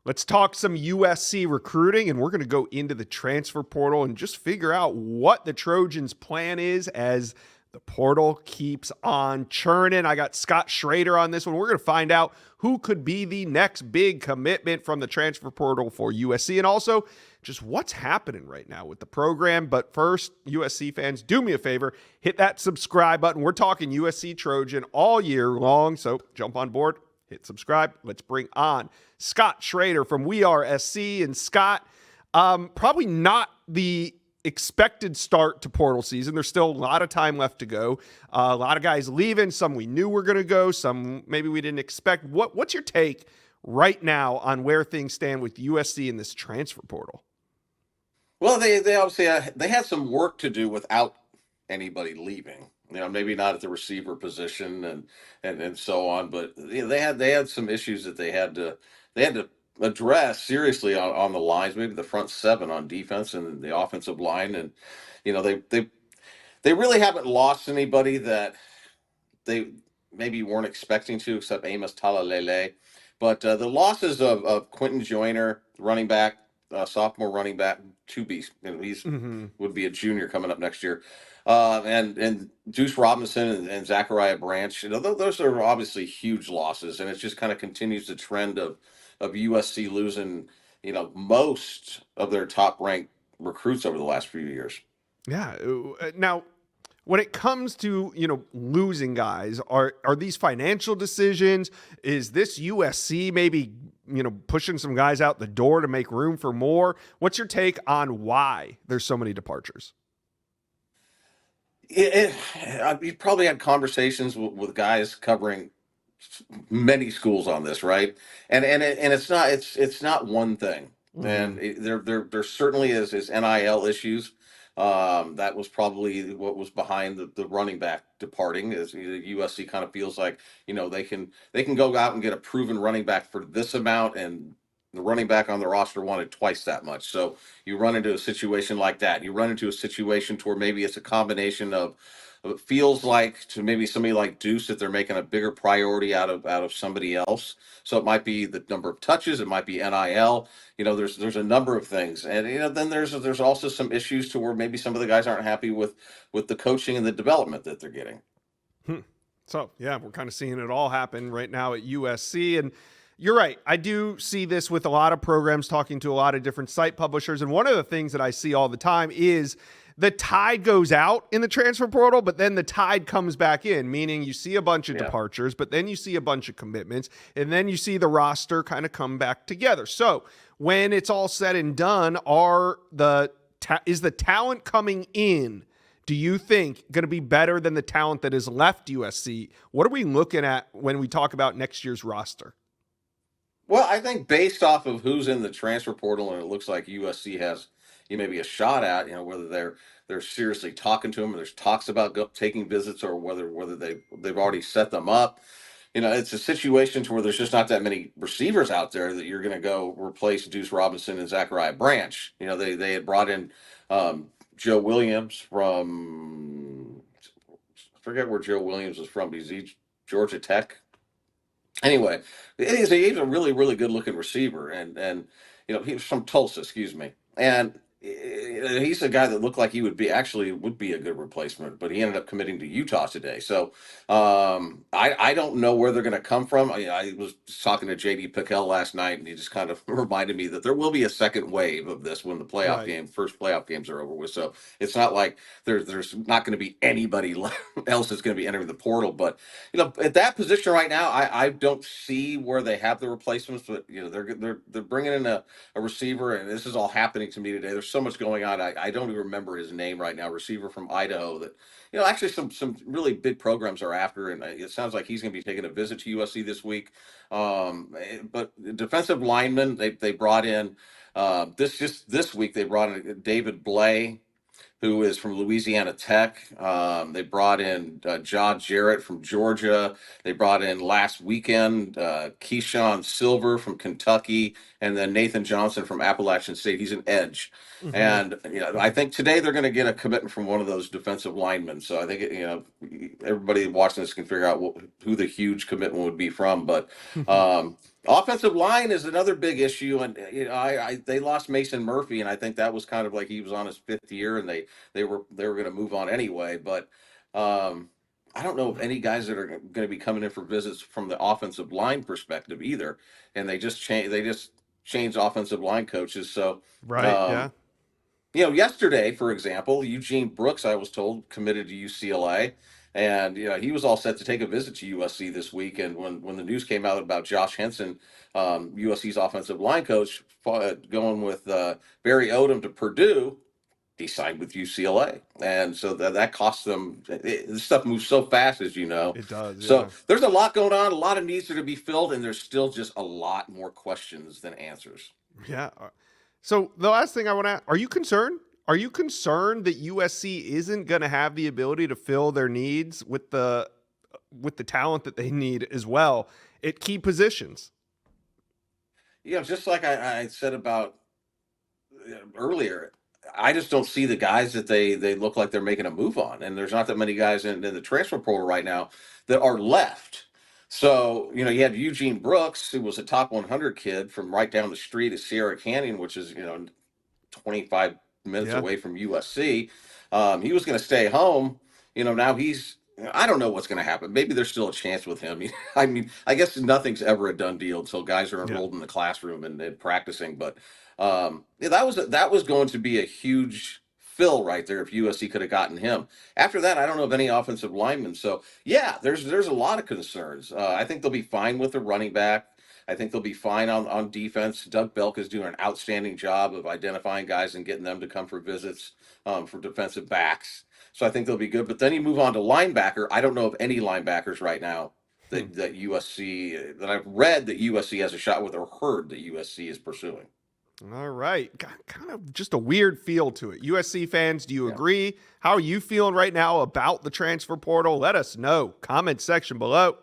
Let's talk some USC recruiting, and we're going to go into the transfer portal and just figure out what the Trojans' plan is as the portal keeps on churning. I got Scott Schrader on this one. We're going to find out who could be the next big commitment from the transfer portal for USC, and also just what's happening right now with the program. But first, USC fans, do me a favor, hit that subscribe button. We're talking USC Trojan all year long, so jump on board. Hit subscribe. Let's bring on Scott Schrader from We Are SC. And Scott, probably not the expected start to portal season. There's still a lot of time left to go. A lot of guys leaving. Some we knew were going to go. Some maybe we didn't expect. What's your take right now on where things stand with USC in this transfer portal? Well, they obviously they had some work to do without anybody leaving. Maybe not at the receiver position and so on, but they had some issues that they had to address seriously on the lines, maybe the front seven on defense and the offensive line, and they really haven't lost anybody that they maybe weren't expecting to, except Amos Talalele. But the losses of Quentin Joyner, running back, sophomore running back, to be, he's would be a junior coming up next year, and Deuce Robinson and Zachariah Branch. Those are obviously huge losses, and it just kind of continues the trend of USC losing, most of their top ranked recruits over the last few years. Yeah. Now, when it comes to, losing guys, are these financial decisions? Is this USC maybe, pushing some guys out the door to make room for more? What's your take on why there's so many departures? You probably had conversations with guys covering many schools on this, right? And it's not one thing. And there certainly is NIL issues. That was probably what was behind the running back departing. Is USC kind of feels like they can go out and get a proven running back for this amount, and the running back on the roster wanted twice that much. So you run into a situation like that. You run into a situation to where maybe it's a combination of it feels like to maybe somebody like Deuce that they're making a bigger priority out of somebody else. So it might be the number of touches, it might be NIL. There's a number of things, and then there's also some issues to where maybe some of the guys aren't happy with the coaching and the development that they're getting. So yeah, we're kind of seeing it all happen right now at USC, and you're right. I do see this with a lot of programs, talking to a lot of different site publishers. And one of the things that I see all the time is the tide goes out in the transfer portal, but then the tide comes back in, meaning you see a bunch of departures, but then you see a bunch of commitments, and then you see the roster kind of come back together. So when it's all said and done, is the talent coming in, do you think, going to be better than the talent that has left USC? What are we looking at when we talk about next year's roster? Well, I think based off of who's in the transfer portal, and it looks like USC has maybe a shot at, whether they're seriously talking to them, or there's talks about taking visits, or whether they've already set them up. It's a situation to where there's just not that many receivers out there that you're going to go replace Deuce Robinson and Zachariah Branch. They had brought in Joe Williams from, I forget where Joe Williams is from. He's Georgia Tech. Anyway, he's a really, really good looking receiver, and he was from Tulsa, excuse me, and he's a guy that looked like he would be a good replacement, but he ended up committing to Utah today. So I don't know where they're going to come from. I was talking to JD Pickell last night, and he just kind of reminded me that there will be a second wave of this when the first playoff games are over with. So it's not like there's not going to be anybody else that's going to be entering the portal. But at that position right now, I don't see where they have the replacements. But they're bringing in a receiver, and this is all happening to me today. There's so much going on. I don't even remember his name right now. Receiver from Idaho that actually some really big programs are after, and it sounds like he's going to be taking a visit to USC this week. But defensive lineman they brought in this week they brought in David Blay, who is from Louisiana Tech. They brought in John Jarrett from Georgia. They brought in last weekend Keyshawn Silver from Kentucky, and then Nathan Johnson from Appalachian State. He's an edge. And I think today they're going to get a commitment from one of those defensive linemen. So I think everybody watching this can figure out who the huge commitment would be from. But Offensive line is another big issue, and they lost Mason Murphy, and I think that was kind of like he was on his fifth year, and they were going to move on anyway. But um, I don't know of any guys that are going to be coming in for visits from the offensive line perspective either. And they just changed offensive line coaches, so. Right. Yeah. Um, Yesterday, for example, Eugene Brooks, I was told, committed to UCLA, and he was all set to take a visit to USC this week. And when the news came out about Josh Henson, USC's offensive line coach, going with Barry Odom to Purdue, he signed with UCLA, and so that cost them. This stuff moves so fast, as you know. It does. So Yeah. there's a lot going on, a lot of needs that are to be filled, and there's still just a lot more questions than answers. Yeah. So the last thing I want to ask, are you concerned? Are you concerned that USC isn't going to have the ability to fill their needs with the talent that they need as well at key positions? Just like I said about earlier, I just don't see the guys that they look like they're making a move on, and there's not that many guys in the transfer portal right now that are left. So you had Eugene Brooks, who was a top 100 kid from right down the street at Sierra Canyon, which is 25 minutes Yeah. away from USC. He was going to stay home. Now he's. I don't know what's going to happen. Maybe there's still a chance with him. I mean, I guess nothing's ever a done deal until guys are Yeah. enrolled in the classroom and practicing. But yeah, that was going to be a huge fill right there if USC could have gotten him. After that, I don't know of any offensive linemen. So yeah, there's a lot of concerns. I think they'll be fine with the running back. I think they'll be fine on defense. Doug Belk is doing an outstanding job of identifying guys and getting them to come for visits for defensive backs. So I think they'll be good. But then you move on to linebacker. I don't know of any linebackers right now Hmm. that USC that I've read that USC has a shot with or heard that USC is pursuing. All right. Kind of just a weird feel to it. USC fans, do you Yeah. agree? How are you feeling right now about the transfer portal? Let us know. Comment section below.